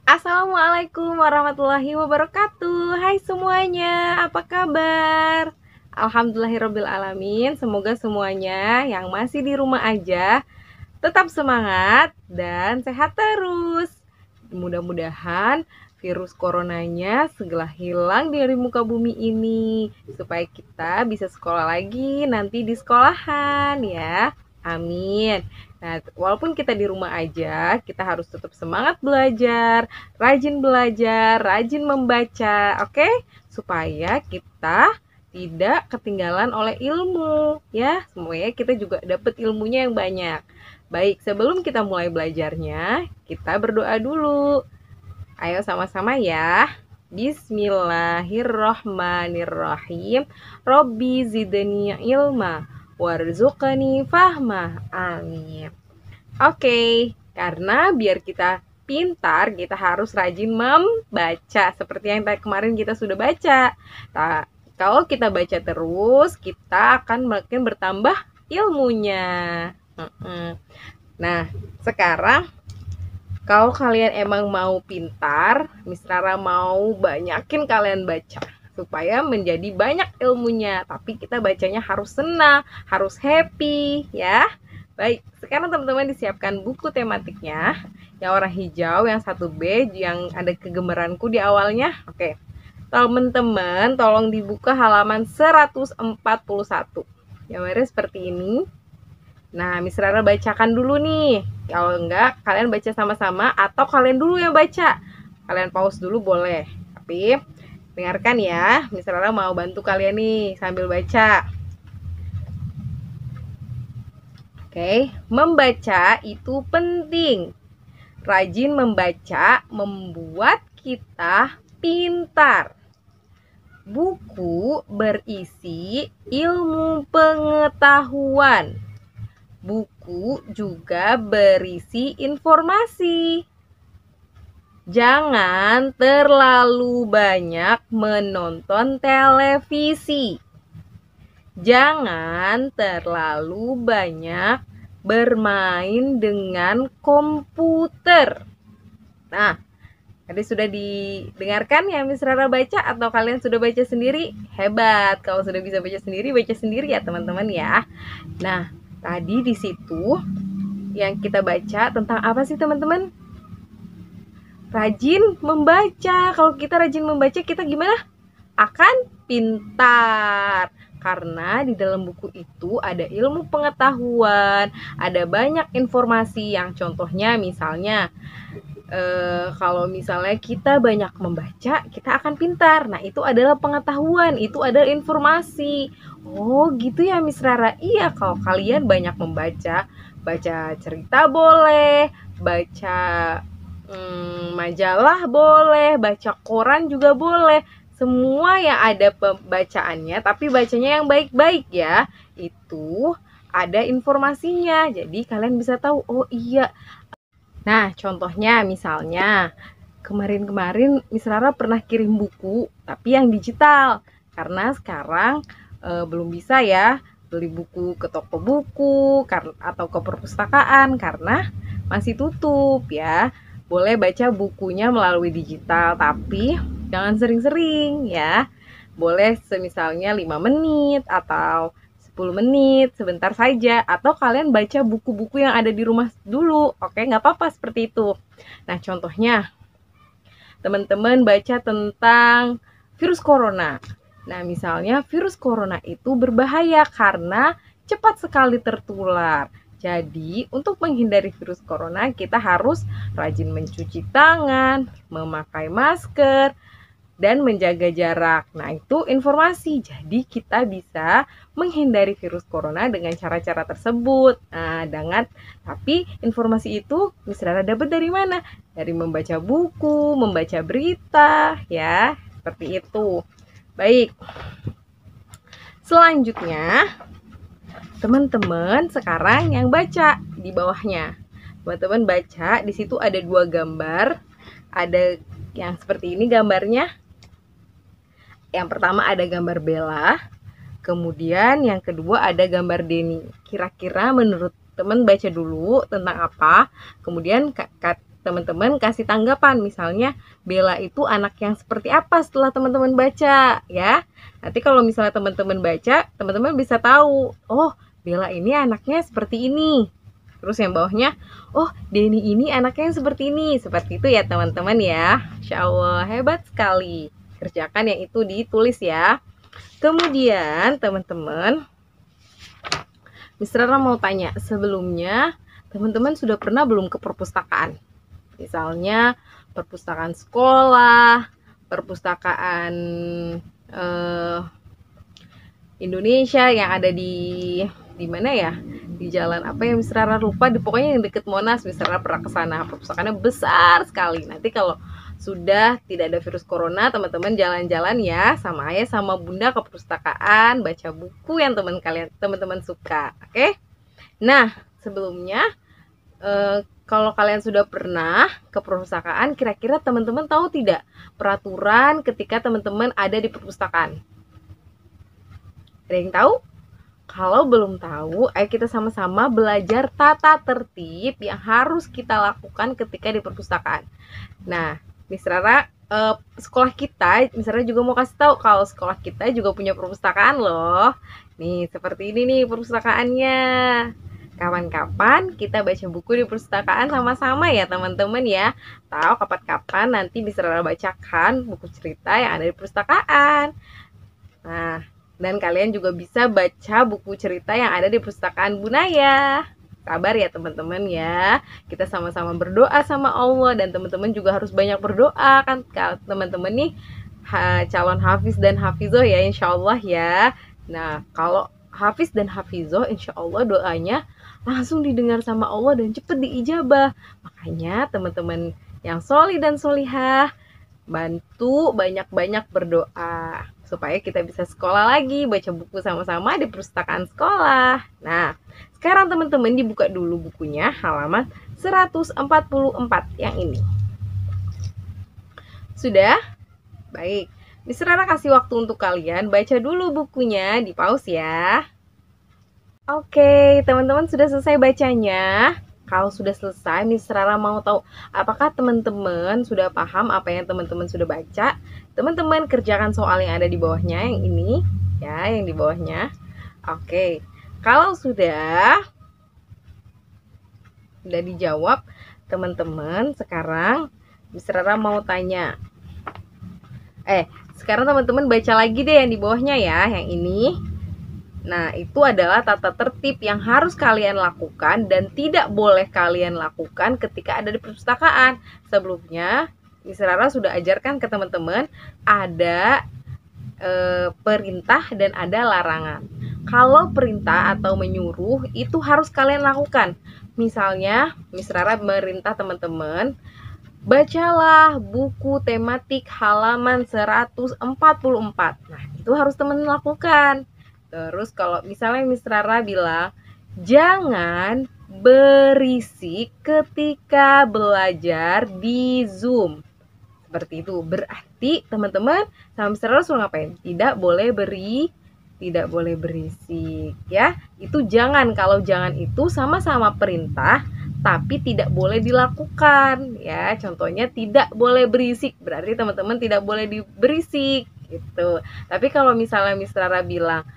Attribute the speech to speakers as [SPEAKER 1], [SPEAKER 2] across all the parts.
[SPEAKER 1] Assalamualaikum warahmatullahi wabarakatuh. Hai semuanya, apa kabar? Alhamdulillahirabbil alamin. Semoga semuanya yang masih di rumah aja tetap semangat dan sehat terus. Mudah-mudahan virus coronanya segera hilang dari muka bumi ini supaya kita bisa sekolah lagi nanti di sekolahan ya. Amin. Nah, walaupun kita di rumah aja, kita harus tetap semangat belajar, rajin membaca, oke? Supaya kita tidak ketinggalan oleh ilmu, ya. Semuanya kita juga dapat ilmunya yang banyak. Baik, sebelum kita mulai belajarnya, kita berdoa dulu. Ayo sama-sama ya. Bismillahirrohmanirrohim. Robbi zidni ilma warzuqni fahma. Amin. Oke, karena biar kita pintar, kita harus rajin membaca. Seperti yang kemarin kita sudah baca. Nah, kalau kita baca terus, kita akan makin bertambah ilmunya. Nah, sekarang kalau kalian emang mau pintar, Miss Rara mau banyakin kalian baca supaya menjadi banyak ilmunya. Tapi kita bacanya harus senang, harus happy ya. Baik, sekarang teman-teman disiapkan buku tematiknya. Yang warna hijau, yang 1B, yang ada kegemeranku di awalnya. Oke. Teman-teman, tolong dibuka halaman 141. Gambarnya seperti ini. Nah, Miss Rara bacakan dulu nih. Kalau enggak, kalian baca sama-sama atau kalian dulu yang baca. Kalian pause dulu boleh. Tapi dengarkan ya, Miss Rara mau bantu kalian nih sambil baca. Oke, membaca itu penting. Rajin membaca membuat kita pintar. Buku berisi ilmu pengetahuan. Buku juga berisi informasi. Jangan terlalu banyak menonton televisi. Jangan terlalu banyak bermain dengan komputer. Nah, tadi sudah didengarkan ya Miss Rara baca atau kalian sudah baca sendiri? Hebat, kalau sudah bisa baca sendiri ya teman-teman ya. Nah, tadi di situ yang kita baca tentang apa sih teman-teman? Rajin membaca. Kalau kita rajin membaca, kita gimana? Akan pintar. Karena di dalam buku itu ada ilmu pengetahuan, ada banyak informasi yang contohnya misalnya kalau misalnya kita banyak membaca, kita akan pintar. Nah, itu adalah pengetahuan, itu adalah informasi. Oh, gitu ya Miss Rara. Iya, kalau kalian banyak membaca, baca cerita boleh, baca majalah boleh, baca koran juga boleh. Semua yang ada pembacaannya, tapi bacanya yang baik-baik ya. Itu ada informasinya. Jadi kalian bisa tahu, oh iya. Nah, contohnya misalnya kemarin Miss Rara pernah kirim buku, tapi yang digital. Karena sekarang belum bisa ya beli buku ke toko buku atau ke perpustakaan karena masih tutup ya. Boleh baca bukunya melalui digital, tapi jangan sering-sering ya. Boleh semisalnya 5 menit atau 10 menit, sebentar saja. Atau kalian baca buku-buku yang ada di rumah dulu. Oke, nggak apa-apa seperti itu. Nah, contohnya, teman-teman baca tentang virus corona. Nah, misalnya virus corona itu berbahaya karena cepat sekali tertular. Jadi, untuk menghindari virus corona, kita harus rajin mencuci tangan, memakai masker, dan menjaga jarak. Nah, itu informasi. Jadi, kita bisa menghindari virus corona dengan cara-cara tersebut. Nah, tapi informasi itu Miss Rara dapat dari mana? Dari membaca buku, membaca berita, ya. Seperti itu. Baik. Selanjutnya, teman-teman sekarang yang baca di bawahnya. Teman-teman baca, di situ ada 2 gambar. Ada yang seperti ini gambarnya. Yang pertama ada gambar Bella. Kemudian yang kedua ada gambar Denny. Kira-kira menurut teman baca dulu tentang apa? Kemudian teman-teman kasih tanggapan. Misalnya, Bella itu anak yang seperti apa setelah teman-teman baca, ya. Nanti kalau misalnya teman-teman baca, teman-teman bisa tahu, oh, Bella ini anaknya seperti ini. Terus yang bawahnya, oh, Denny ini anaknya yang seperti ini. Seperti itu ya teman-teman ya. Insya Allah, hebat sekali. Kerjakan yang itu ditulis ya. Kemudian teman-teman, Miss Rara mau tanya, sebelumnya teman-teman sudah pernah belum ke perpustakaan? Misalnya perpustakaan sekolah, perpustakaan Indonesia yang ada di mana ya? Di jalan apa ya Miss Rara lupa, pokoknya yang deket Monas. Miss Rara pernah ke sana. Perpustakaannya besar sekali. Nanti kalau sudah tidak ada virus corona, teman-teman jalan-jalan ya sama ayah sama bunda ke perpustakaan, baca buku yang teman-teman suka. Oke? Nah, sebelumnya kalau kalian sudah pernah ke perpustakaan, kira-kira teman-teman tahu tidak peraturan ketika teman-teman ada di perpustakaan? Ada yang tahu? Kalau belum tahu, ayo kita sama-sama belajar tata tertib yang harus kita lakukan ketika di perpustakaan. Nah, Miss Rara, sekolah kita, Miss Rara juga mau kasih tahu kalau sekolah kita juga punya perpustakaan loh. Nih, seperti ini nih perpustakaannya. Kapan-kapan kita baca buku di perpustakaan sama-sama ya teman-teman ya. Tahu kapan-kapan nanti Miss Rara bacakan buku cerita yang ada di perpustakaan. Nah, dan kalian juga bisa baca buku cerita yang ada di perpustakaan Bunaya. Sabar ya teman-teman ya. Kita sama-sama berdoa sama Allah. Dan teman-teman juga harus banyak berdoa kan. Teman-teman nih calon hafiz dan hafizoh ya insya Allah ya. Nah kalau hafiz dan hafizoh insya Allah doanya langsung didengar sama Allah dan cepet diijabah. Makanya teman-teman yang solih dan solihah, bantu banyak-banyak berdoa supaya kita bisa sekolah lagi, baca buku sama-sama di perpustakaan sekolah. Nah, sekarang teman-teman dibuka dulu bukunya halaman 144 yang ini. Sudah? Baik. Miss Rara kasih waktu untuk kalian baca dulu bukunya, di pause ya. Oke, teman-teman sudah selesai bacanya. Kalau sudah selesai, Miss Rara mau tahu apakah teman-teman sudah paham apa yang teman-teman sudah baca? Teman-teman kerjakan soal yang ada di bawahnya, yang ini ya, yang di bawahnya. Oke, kalau sudah dijawab, teman-teman sekarang Miss Rara mau tanya. Sekarang teman-teman baca lagi deh yang di bawahnya ya, yang ini. Nah, itu adalah tata tertib yang harus kalian lakukan dan tidak boleh kalian lakukan ketika ada di perpustakaan. Sebelumnya, Miss Rara sudah ajarkan ke teman-teman ada perintah dan ada larangan. Kalau perintah atau menyuruh itu harus kalian lakukan. Misalnya, Miss Rara merintah teman-teman, bacalah buku tematik halaman 144. Nah, itu harus teman-teman lakukan. Terus kalau misalnya Miss Rara bilang, jangan berisik ketika belajar di Zoom. Seperti itu. Berarti teman-teman sama Miss Rara suruh ngapain? Tidak boleh berisik ya. Itu jangan. Kalau jangan itu sama-sama perintah tapi tidak boleh dilakukan ya. Contohnya tidak boleh berisik. Berarti teman-teman tidak boleh berisik gitu. Tapi kalau misalnya Miss Rara bilang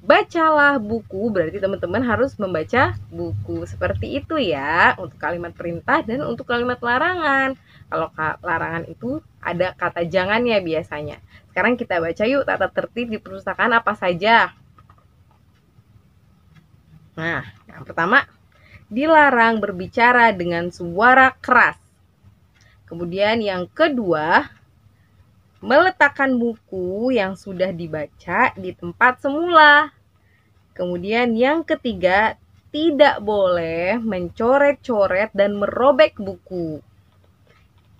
[SPEAKER 1] bacalah buku, berarti teman-teman harus membaca buku. Seperti itu ya, untuk kalimat perintah dan untuk kalimat larangan. Kalau larangan itu ada kata jangannya biasanya. Sekarang kita baca yuk tata tertib di perpustakaan apa saja. Nah, yang pertama, dilarang berbicara dengan suara keras. Kemudian yang kedua, meletakkan buku yang sudah dibaca di tempat semula. Kemudian yang ketiga, tidak boleh mencoret-coret dan merobek buku.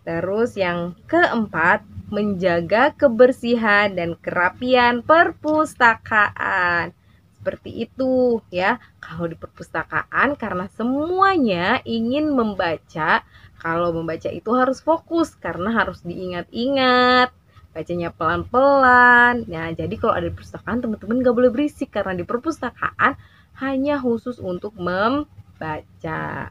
[SPEAKER 1] Terus yang keempat, menjaga kebersihan dan kerapian perpustakaan. Seperti itu ya. Kalau di perpustakaan karena semuanya ingin membaca, kalau membaca itu harus fokus karena harus diingat-ingat. Bacanya pelan-pelan. Nah, jadi kalau ada di perpustakaan, teman-teman gak boleh berisik karena di perpustakaan hanya khusus untuk membaca.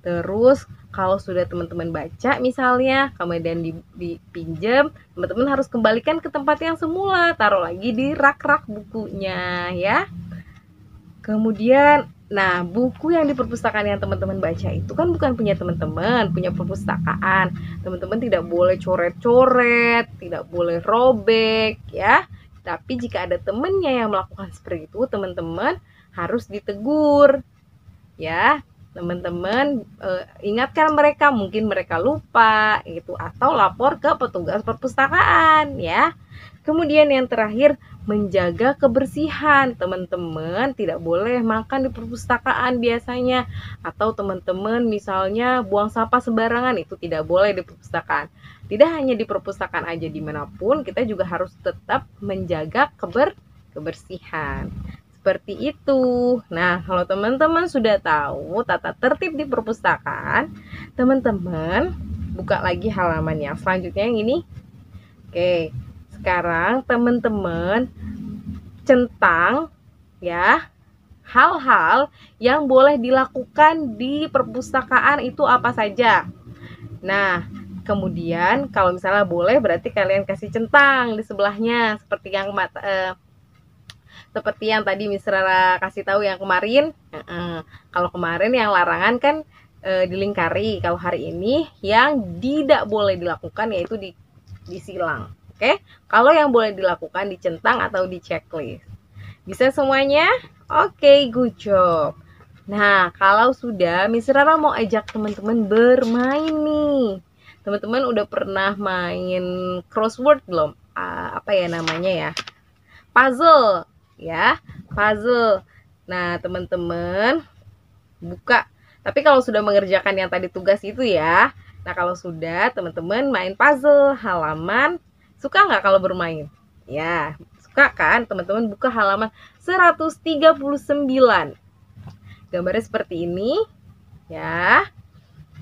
[SPEAKER 1] Terus kalau sudah teman-teman baca misalnya, kemudian dipinjam, teman-teman harus kembalikan ke tempat yang semula, taruh lagi di rak-rak bukunya ya. Kemudian, nah buku yang di perpustakaan yang teman-teman baca itu kan bukan punya teman-teman, punya perpustakaan. Teman-teman tidak boleh coret-coret, tidak boleh robek ya. Tapi jika ada temannya yang melakukan seperti itu, teman-teman harus ditegur ya. Teman-teman ingatkan mereka, mungkin mereka lupa gitu, atau lapor ke petugas perpustakaan ya. Kemudian yang terakhir, menjaga kebersihan. Teman-teman tidak boleh makan di perpustakaan biasanya, atau teman-teman misalnya buang sampah sembarangan, itu tidak boleh di perpustakaan. Tidak hanya di perpustakaan aja, dimanapun kita juga harus tetap menjaga kebersihan. Seperti itu. Nah, kalau teman-teman sudah tahu tata tertib di perpustakaan, teman-teman buka lagi halaman yang selanjutnya yang ini. Oke, sekarang teman-teman centang ya hal-hal yang boleh dilakukan di perpustakaan itu apa saja. Nah, kemudian kalau misalnya boleh berarti kalian kasih centang di sebelahnya seperti yang tadi Miss Rara kasih tahu yang kemarin. Kalau kemarin yang larangan kan dilingkari. Kalau hari ini yang tidak boleh dilakukan yaitu disilang. Oke? Kalau yang boleh dilakukan dicentang atau di checklist. Bisa semuanya? Oke, good job. Nah, kalau sudah, Miss Rara mau ajak teman-teman bermain nih. Teman-teman udah pernah main crossword belum? Apa ya namanya ya? Puzzle. Ya, puzzle. Nah, teman-teman buka. Tapi kalau sudah mengerjakan yang tadi tugas itu ya. Nah, kalau sudah teman-teman main puzzle halaman, suka nggak kalau bermain? Ya, suka kan? Teman-teman buka halaman 139. Gambarnya seperti ini. Ya.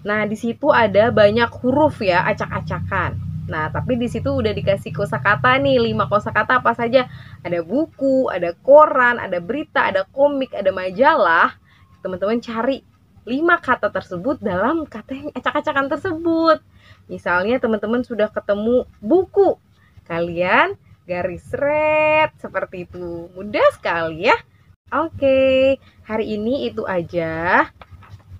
[SPEAKER 1] Nah, di situ ada banyak huruf ya, acak-acakan. Nah, tapi di situ udah dikasih kosakata nih, 5 kosakata apa saja? Ada buku, ada koran, ada berita, ada komik, ada majalah. Teman-teman cari 5 kata tersebut dalam kata yang acak-acakan tersebut. Misalnya teman-teman sudah ketemu buku, kalian garis red seperti itu. Mudah sekali ya. Oke, hari ini itu aja.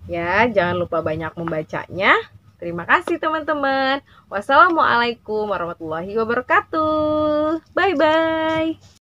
[SPEAKER 1] Ya, jangan lupa banyak membacanya. Terima kasih teman-teman. Wassalamualaikum warahmatullahi wabarakatuh. Bye-bye.